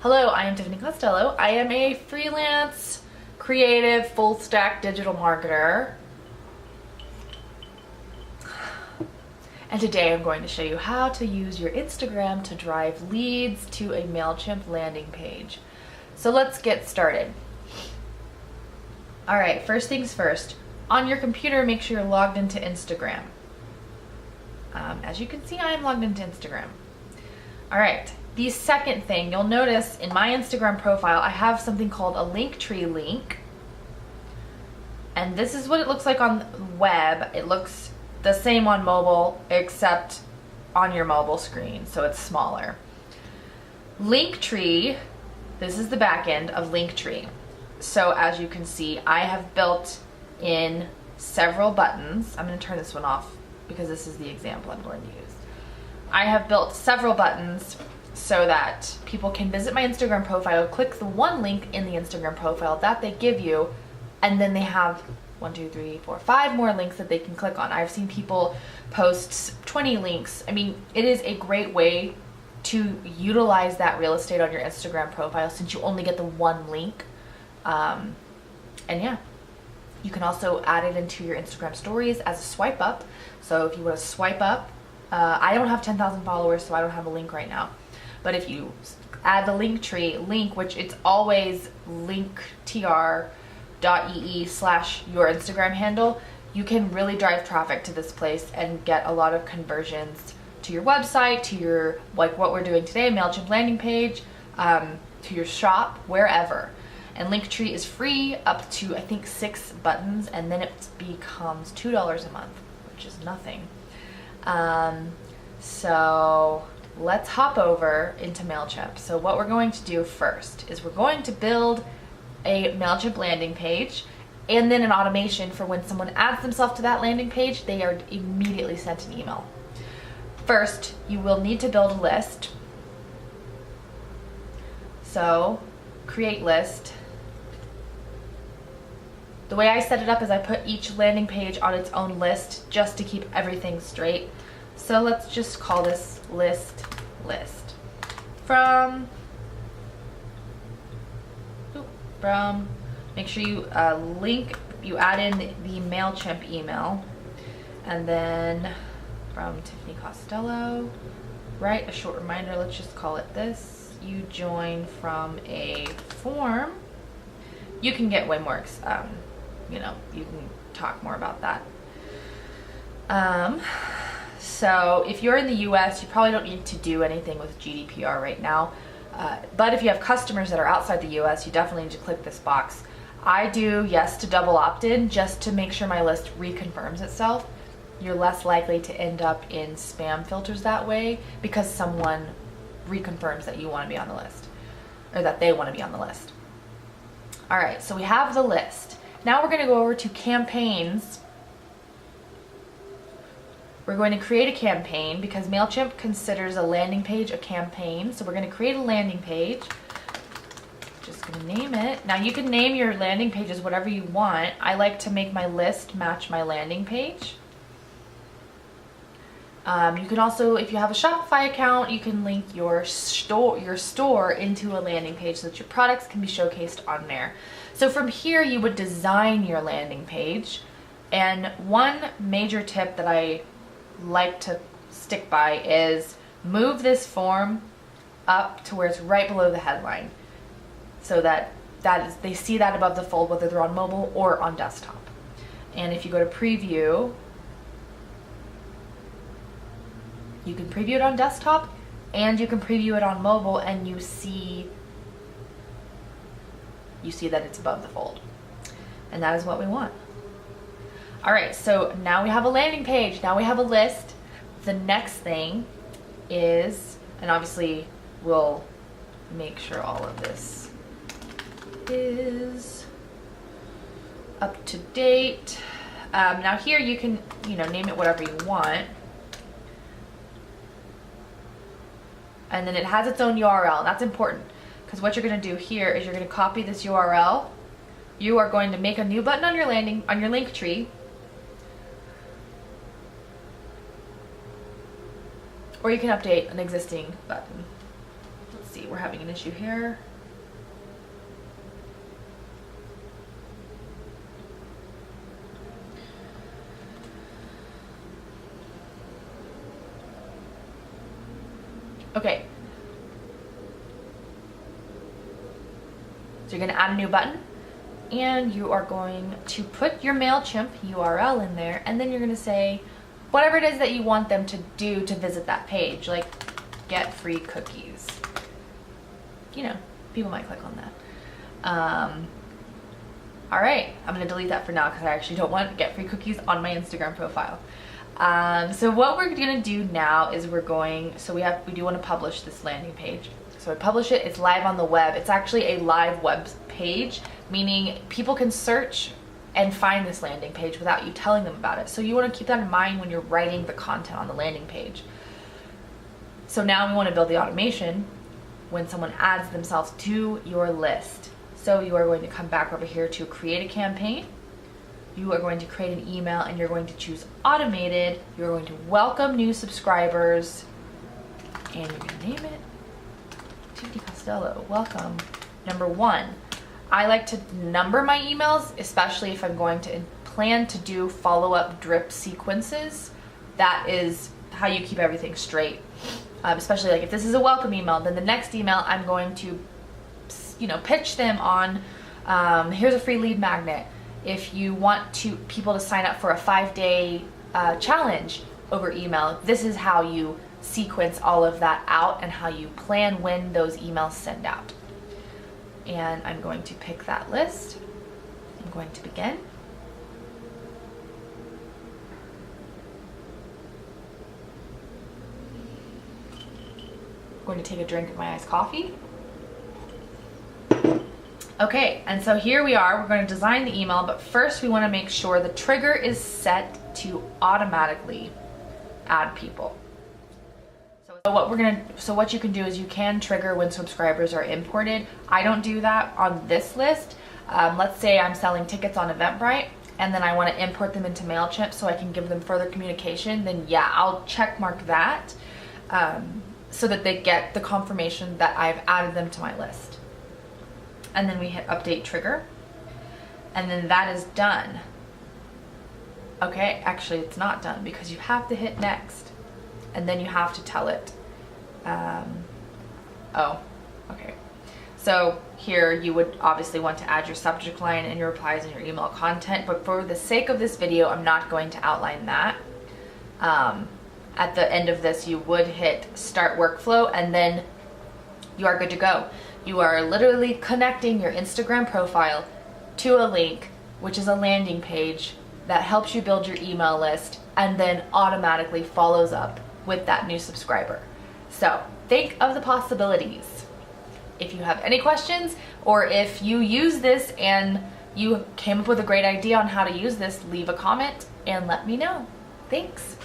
Hello, I am Tiffany Costello. I am a freelance, creative, full-stack digital marketer. And today I'm going to show you how to use your Instagram to drive leads to a MailChimp landing page. So let's get started. All right, first things first. On your computer, make sure you're logged into Instagram. As you can see, I am logged into Instagram. All right, the second thing, you'll notice in my Instagram profile, I have something called a Linktree link. And this is what it looks like on the web. It looks the same on mobile, except on your mobile screen, so it's smaller. Linktree, this is the back end of Linktree. So as you can see, I have built in several buttons. I'm going to turn this one off because this is the example I'm going to use. I have built several buttons so that people can visit my Instagram profile, click the one link in the Instagram profile that they give you, and then they have 1, 2, 3, 4, 5 more links that they can click on. I've seen people post 20 links. I mean, it is a great way to utilize that real estate on your Instagram profile since you only get the one link. And yeah, you can also add it into your Instagram stories as a swipe up. So if you want to swipe up, I don't have 10,000 followers, so I don't have a link right now. But if you add the Linktree link, which it's always inktr.ee/your Instagram handle, you can really drive traffic to this place and get a lot of conversions to your website, to your, like what we're doing today, MailChimp landing page, to your shop, wherever. And Linktree is free up to, I think, 6 buttons, and then it becomes $2 a month, which is nothing. So let's hop over into MailChimp. So what we're going to do first is we're going to build a MailChimp landing page and then an automation for when someone adds themselves to that landing page, they are immediately sent an email. First, you will need to build a list. So create list. The way I set it up is I put each landing page on its own list just to keep everything straight. So let's just call this list. Make sure you you add in the MailChimp email, and then from Tiffany Costello, write a short reminder, let's just call it this. You join from a form. You can get way more, you can talk more about that. So if you're in the US, you probably don't need to do anything with GDPR right now. But if you have customers that are outside the US, you definitely need to click this box. I do yes to double opt-in just to make sure my list reconfirms itself. You're less likely to end up in spam filters that way because someone reconfirms that you want to be on the list, or that they want to be on the list. All right, so we have the list. Now we're going to go over to campaigns. We're going to create a campaign because MailChimp considers a landing page a campaign. So we're going to create a landing page. Just going to name it. Now you can name your landing pages whatever you want. I like to make my list match my landing page. You can also, if you have a Shopify account, you can link your store into a landing page so that your products can be showcased on there. So from here, you would design your landing page. And one major tip that I like to stick by is move this form up to where it's right below the headline, so that they see that above the fold, whether they're on mobile or on desktop. And if you go to preview, you can preview it on desktop and you can preview it on mobile, and you see that it's above the fold. And that is what we want. All right, so now we have a landing page. Now we have a list. The next thing is, and obviously we'll make sure all of this is up to date. Now here you can, name it whatever you want. And then it has its own URL. That's important because what you're going to do here is you're going to copy this URL. You are going to make a new button on your Linktree, or you can update an existing button. Let's see, we're having an issue here. Okay. So you're going to add a new button, and you are going to put your MailChimp URL in there, and then you're going to say whatever it is that you want them to do to visit that page, like get free cookies. You know, people might click on that. All right, I'm going to delete that for now because I actually don't want get free cookies on my Instagram profile. So what we're going to do now is we do want to publish this landing page. So I publish it, it's live on the web. It's actually a live web page, meaning people can search and find this landing page without you telling them about it. So you want to keep that in mind when you're writing the content on the landing page. So now we want to build the automation when someone adds themselves to your list. So you are going to come back over here to create a campaign. You are going to create an email and you're going to choose automated. You're going to welcome new subscribers and you're going to name it Tiffiny Costello. Welcome. Number 1. I like to number my emails, especially if I'm going to plan to do follow-up drip sequences. That is how you keep everything straight. Especially like if this is a welcome email, then the next email I'm going to, pitch them on, here's a free lead magnet. If you want people to sign up for a 5-day challenge over email, this is how you sequence all of that out and how you plan when those emails send out. And I'm going to pick that list. I'm going to begin. I'm going to take a drink of my iced coffee. Okay, and so here we are. We're going to design the email, but first we want to make sure the trigger is set to automatically add people. So what you can do is you can trigger when subscribers are imported. I don't do that on this list. Let's say I'm selling tickets on Eventbrite and then I want to import them into MailChimp so I can give them further communication, then yeah, I'll check mark that so that they get the confirmation that I've added them to my list. And then we hit update trigger and then that is done. Okay, actually it's not done because you have to hit next. And then you have to tell it. Okay. So here you would obviously want to add your subject line and your replies and your email content, but for the sake of this video, I'm not going to outline that. At the end of this, you would hit start workflow and then you are good to go. You are literally connecting your Instagram profile to a link, which is a landing page that helps you build your email list and then automatically follows up with that new subscriber. So think of the possibilities. If you have any questions or if you use this and you came up with a great idea on how to use this, leave a comment and let me know. Thanks.